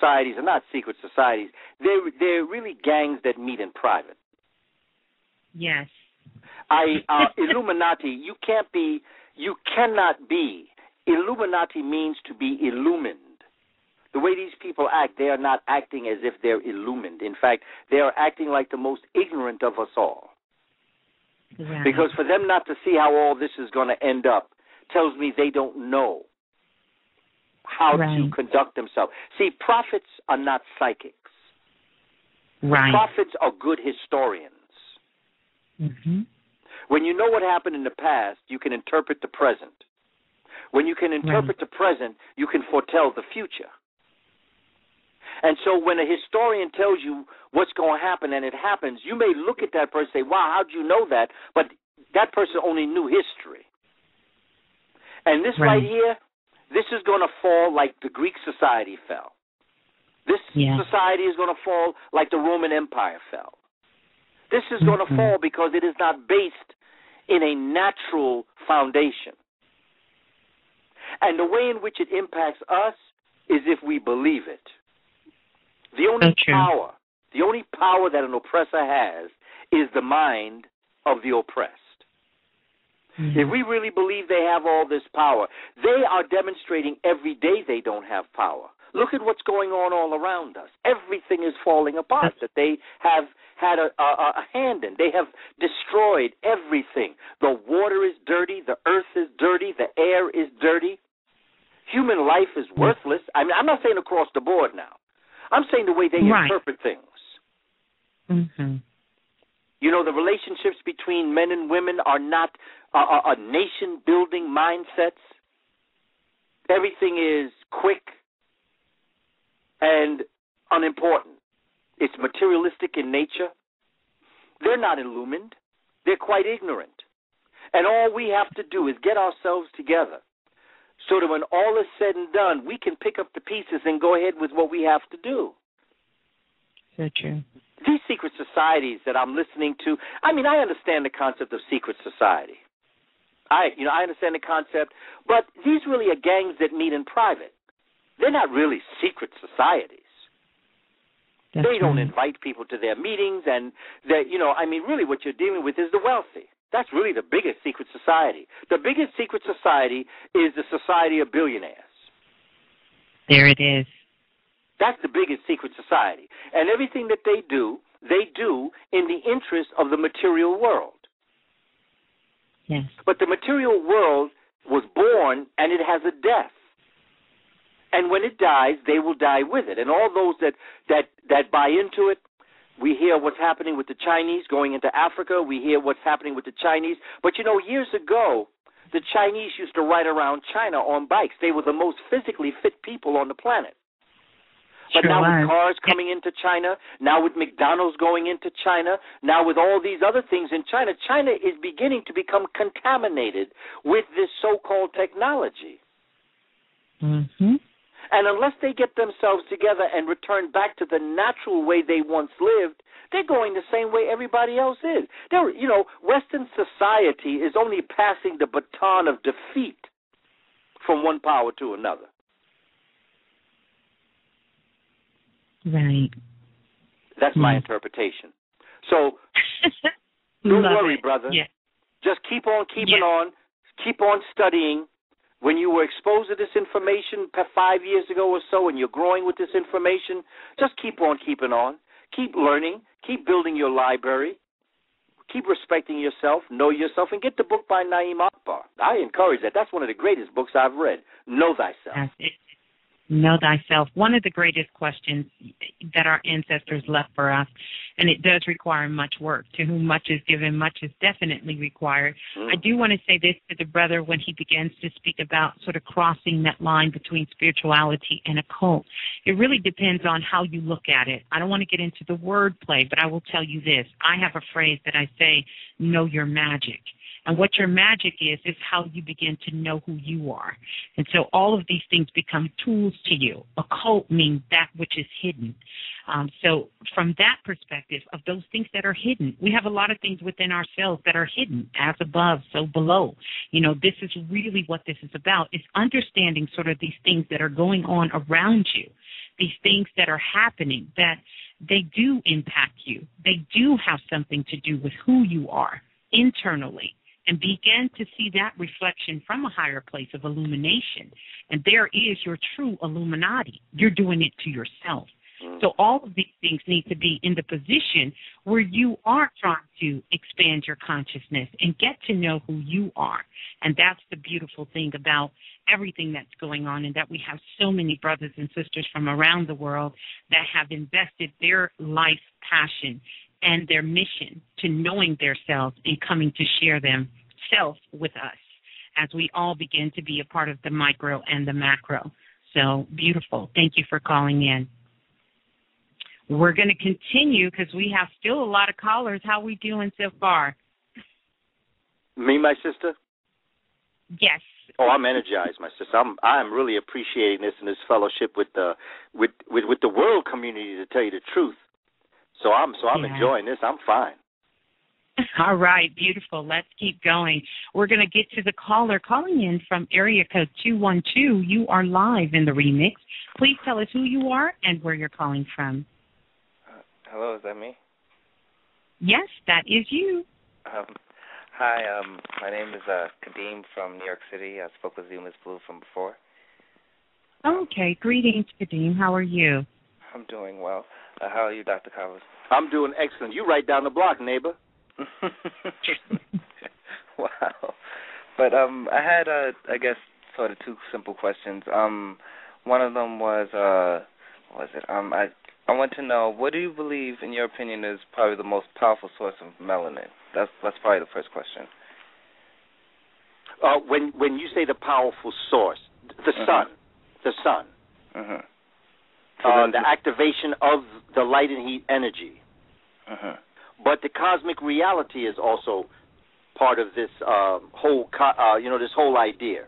societies are not secret societies. They're really gangs that meet in private. Yes. Illuminati, you cannot be. Illuminati means to be illumined. The way these people act, they are not acting as if they're illumined. In fact, they are acting like the most ignorant of us all. Right. Because for them not to see how all this is going to end up tells me they don't know how to conduct themselves. See, prophets are not psychics. Right. Prophets are good historians. Mm-hmm. When you know what happened in the past, you can interpret the present. When you can interpret the present, you can foretell the future. And so when a historian tells you what's going to happen and it happens, you may look at that person and say, wow, how'd you know that? But that person only knew history. And this right here, this is going to fall like the Greek society fell. This society is going to fall like the Roman Empire fell. This is going to fall because it is not based in a natural foundation. And the way in which it impacts us is if we believe it. The only power that an oppressor has is the mind of the oppressed. Mm-hmm. If we really believe they have all this power, they are demonstrating every day they don't have power. Look at what's going on all around us. Everything is falling apart that they have had a hand in. They have destroyed everything. The water is dirty. The earth is dirty. The air is dirty. Human life is worthless. I mean, I'm not saying across the board now. I'm saying the way they interpret things. Mm-hmm. You know, the relationships between men and women are not a nation-building mindsets. Everything is quick and unimportant. It's materialistic in nature. They're not illumined. They're quite ignorant. And all we have to do is get ourselves together so that when all is said and done, we can pick up the pieces and go ahead with what we have to do. So true. These secret societies that I'm listening to, I mean, I understand the concept of secret society. I understand the concept, but these really are gangs that meet in private. They're not really secret societies. They don't invite people to their meetings, and really what you're dealing with is the wealthy. That's really the biggest secret society. The biggest secret society is the society of billionaires. There it is. That's the biggest secret society. And everything that they do in the interest of the material world. Yes. But the material world was born, and it has a death. And when it dies, they will die with it. And all those that buy into it, we hear what's happening with the Chinese going into Africa. We hear what's happening with the Chinese. But, years ago, the Chinese used to ride around China on bikes. They were the most physically fit people on the planet. But now with cars coming into China, now with McDonald's going into China, now with all these other things in China, China is beginning to become contaminated with this so-called technology. Mm-hmm. And unless they get themselves together and return back to the natural way they once lived, they're going the same way everybody else is. Western society is only passing the baton of defeat from one power to another. Right. That's my interpretation. So don't worry, brother. Yeah. Just keep on keeping on. Keep on studying. When you were exposed to this information 5 years ago or so and you're growing with this information, just keep on keeping on. Keep learning. Keep building your library. Keep respecting yourself, know yourself, and get the book by Na'im Akbar. I encourage that. That's one of the greatest books I've read. Know thyself. That's it. Know thyself. One of the greatest questions that our ancestors left for us, and it does require much work. To whom much is given, much is definitely required. I do want to say this to the brother when he begins to speak about sort of crossing that line between spirituality and occult. It really depends on how you look at it. I don't want to get into the wordplay, but I will tell you this. I have a phrase that I say, know your magic. And what your magic is how you begin to know who you are. And so all of these things become tools to you. Occult means that which is hidden. So from that perspective of those things that are hidden, we have a lot of things within ourselves that are hidden, as above, so below. This is really what this is about, is understanding sort of these things that are going on around you. these things that are happening, that they do impact you. They do have something to do with who you are internally, and begin to see that reflection from a higher place of illumination. And there is your true Illuminati. You're doing it to yourself. So all of these things need to be in the position where you are trying to expand your consciousness and get to know who you are. And that's the beautiful thing about everything that's going on, and that we have so many brothers and sisters from around the world that have invested their life passion and their mission to knowing their selves and coming to share themselves with us as we all begin to be a part of the micro and the macro. So beautiful. Thank you for calling in. We're going to continue because we have still a lot of callers. How are we doing so far? Me, my sister? Yes. Oh, I'm energized, my sister. I'm really appreciating this and this fellowship with the world community, to tell you the truth. So I'm enjoying this. I'm fine. All right, beautiful. Let's keep going. We're going to get to the caller calling in from area code 212. You are live in the remix. Please tell us who you are and where you're calling from. Hello, is that me? Yes, that is you. Hi, my name is Kadeem from New York City. I spoke with you, Ms. Blue, from before. Okay, greetings, Kadeem. How are you? I'm doing well. How are you, Dr. Carlos? I'm doing excellent. You right down the block, neighbor. Wow. But I had, I guess, sort of two simple questions. One of them was, what was it? I want to know, what do you believe, in your opinion, is probably the most powerful source of melanin? That's probably the first question. When you say the powerful source, the sun. Mm-hmm. The activation of the light and heat energy. Mm-hmm. But the cosmic reality is also part of this this whole idea.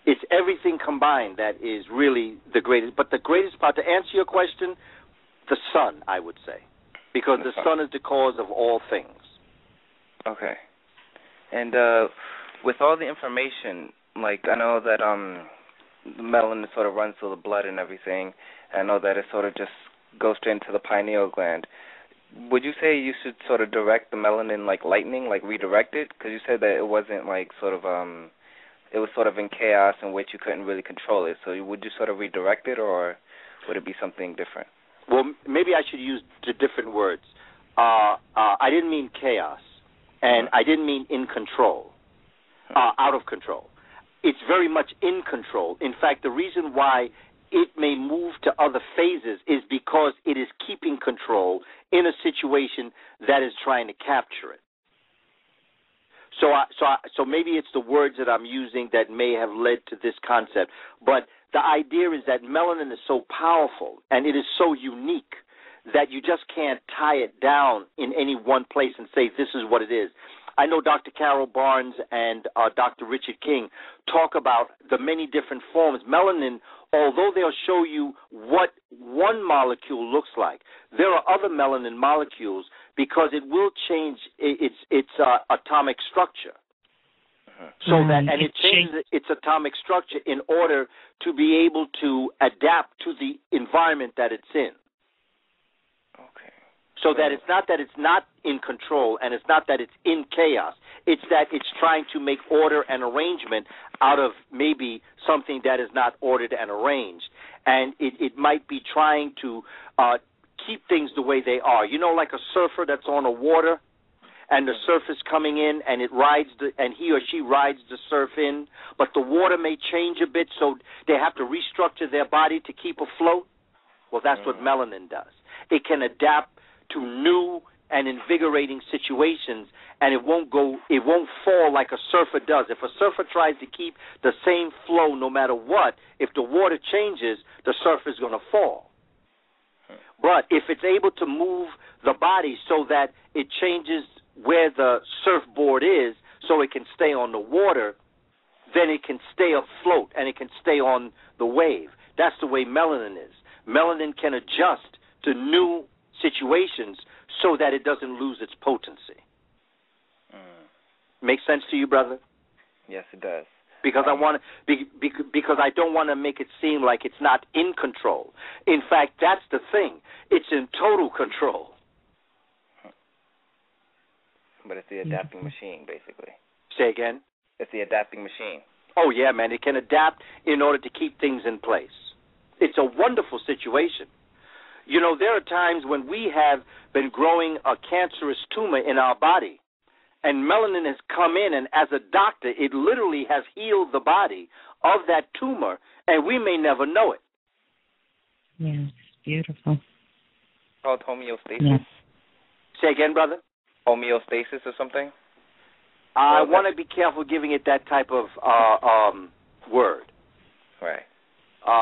It's everything combined that is really the greatest. But the greatest part, to answer your question, the sun, I would say, because the sun is the cause of all things. Okay. And with all the information, like I know that the melanin sort of runs through the blood and everything. I know that it sort of just goes straight into the pineal gland. Would you say you should sort of direct the melanin like lightning, like redirect it? Because you said that it wasn't like sort of it was sort of in chaos in which you couldn't really control it. So would you sort of redirect it, or would it be something different? Well, maybe I should use the different words. I didn't mean chaos, and I didn't mean in control, out of control. It's very much in control. In fact, the reason why it may move to other phases is because it is keeping control in a situation that is trying to capture it. So maybe it's the words that I'm using that may have led to this concept. But the idea is that melanin is so powerful and it is so unique that you just can't tie it down in any one place and say this is what it is. I know Dr. Carol Barnes and Dr. Richard King talk about the many different forms. Melanin, although they'll show you what one molecule looks like, there are other melanin molecules because it will change its atomic structure. So that, and it changes its atomic structure in order to be able to adapt to the environment that it's in. Okay. So that it's not that it's not in control and it's not that it's in chaos. It's that it's trying to make order and arrangement out of maybe something that is not ordered and arranged. And it might be trying to keep things the way they are. You know, like a surfer that's on the water and the surf is coming in and and he or she rides the surf in, but the water may change a bit, so they have to restructure their body to keep afloat. Well, that's what melanin does. It can adapt to new and invigorating situations, and it won't fall like a surfer does. If a surfer tries to keep the same flow no matter what, if the water changes, the surfer is going to fall. But if it's able to move the body so that it changes where the surfboard is so it can stay on the water, then it can stay afloat and it can stay on the wave. That's the way melanin is. Melanin can adjust to new situations so that it doesn't lose its potency. Make sense to you, brother? Yes, it does. because because I don't want to make it seem like it's not in control. In fact, that's the thing. It's in total control. But it's the adapting machine, basically. Say again? It's the adapting machine. Oh, yeah, man. It can adapt in order to keep things in place. It's a wonderful situation. You know, there are times when we have been growing a cancerous tumor in our body, and melanin has come in, and as a doctor, it literally has healed the body of that tumor, and we may never know it. Yes, beautiful. Called homeostasis? Yes. Say again, brother? Homeostasis or something? I want to be careful giving it that type of word. Right.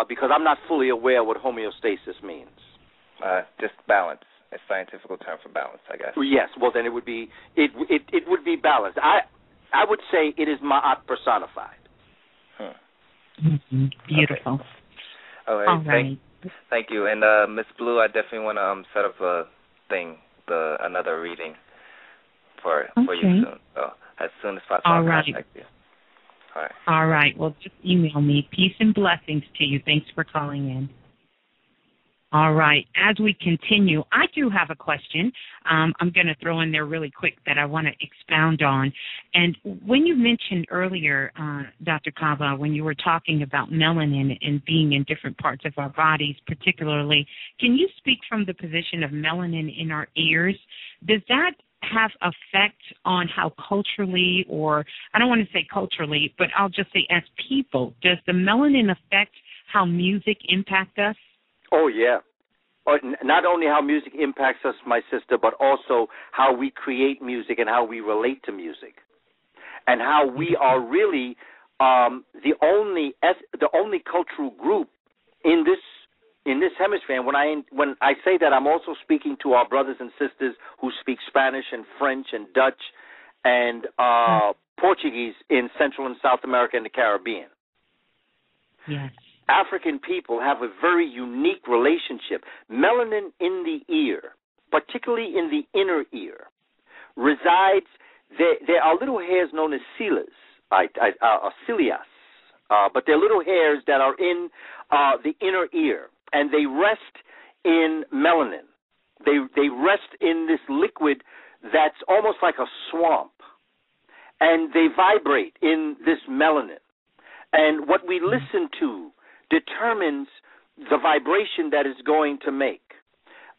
Because I'm not fully aware what homeostasis means. Just balance. A scientific term for balance, I guess. Yes. Well, then it would be balance. I would say it is Ma'at personified. Mm-hmm. Beautiful. Okay. All right. Thank you. And Miss Blue, I definitely want to set up a thing, another reading for you soon. So as soon as possible, I'll contact you. All right. All right. Well, just email me. Peace and blessings to you. Thanks for calling in. All right. As we continue, I do have a question I'm going to throw in there really quick that I want to expound on. And when you mentioned earlier, Dr. Kaba, when you were talking about melanin and being in different parts of our bodies particularly, can you speak from the position of melanin in our ears? Does that have effect on how culturally, or I don't want to say culturally, but I'll just say as people, does the melanin affect how music impacts us? Oh, yeah. Not only how music impacts us, my sister, but also how we create music and how we relate to music, and how we are really the only cultural group in this hemisphere. And when I say that, I'm also speaking to our brothers and sisters who speak Spanish and French and Dutch and Portuguese in Central and South America and the Caribbean. Yes. African people have a very unique relationship. Melanin in the ear, particularly in the inner ear, resides. There are little hairs known as cilias, but they're little hairs that are in the inner ear, and they rest in melanin. They rest in this liquid that's almost like a swamp, and they vibrate in this melanin. And what we listen to determines the vibration that it's going to make.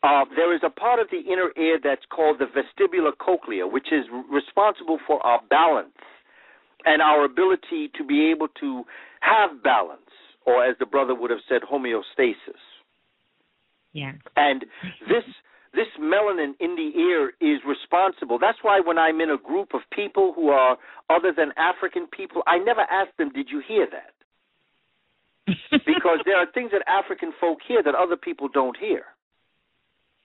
There is a part of the inner ear that's called the vestibular cochlea, which is responsible for our balance and our ability to be able to have balance, or as the brother would have said, homeostasis. Yeah. And this melanin in the ear is responsible. That's why when I'm in a group of people who are other than African people, I never ask them, did you hear that? Because there are things that African folk hear that other people don't hear.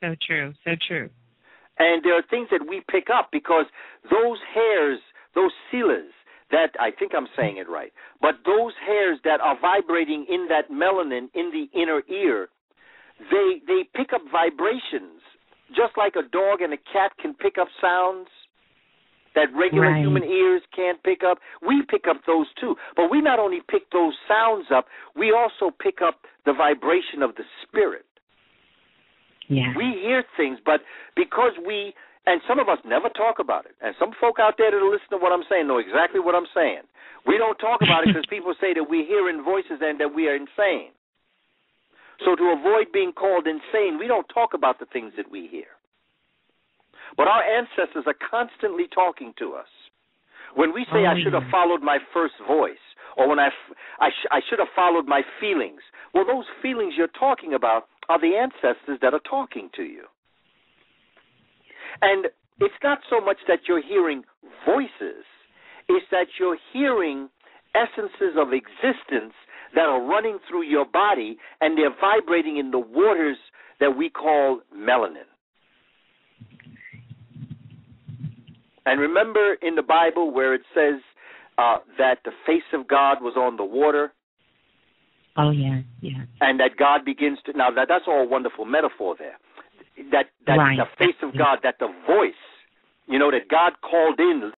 So true, so true. And there are things that we pick up because those hairs, those cilias, that I think I'm saying it right, but those hairs that are vibrating in that melanin in the inner ear, they pick up vibrations, just like a dog and a cat can pick up sounds that regular human ears can't pick up. We pick up those too. But we not only pick those sounds up, we also pick up the vibration of the spirit. Yeah. We hear things, but because and some of us never talk about it, and some folk out there that listen to what I'm saying know exactly what I'm saying. We don't talk about it because people say that we're hearing voices and that we are insane. So to avoid being called insane, we don't talk about the things that we hear. But our ancestors are constantly talking to us. When we say I should have followed my first voice, or when I should have followed my feelings, well, those feelings you're talking about are the ancestors that are talking to you. And it's not so much that you're hearing voices, it's that you're hearing essences of existence that are running through your body, and they're vibrating in the waters that we call melanin. And remember in the Bible where it says that the face of God was on the water? Oh, yeah, yeah. And that God begins to... Now, that's all a wonderful metaphor there. That the face of God, that the voice, that God called in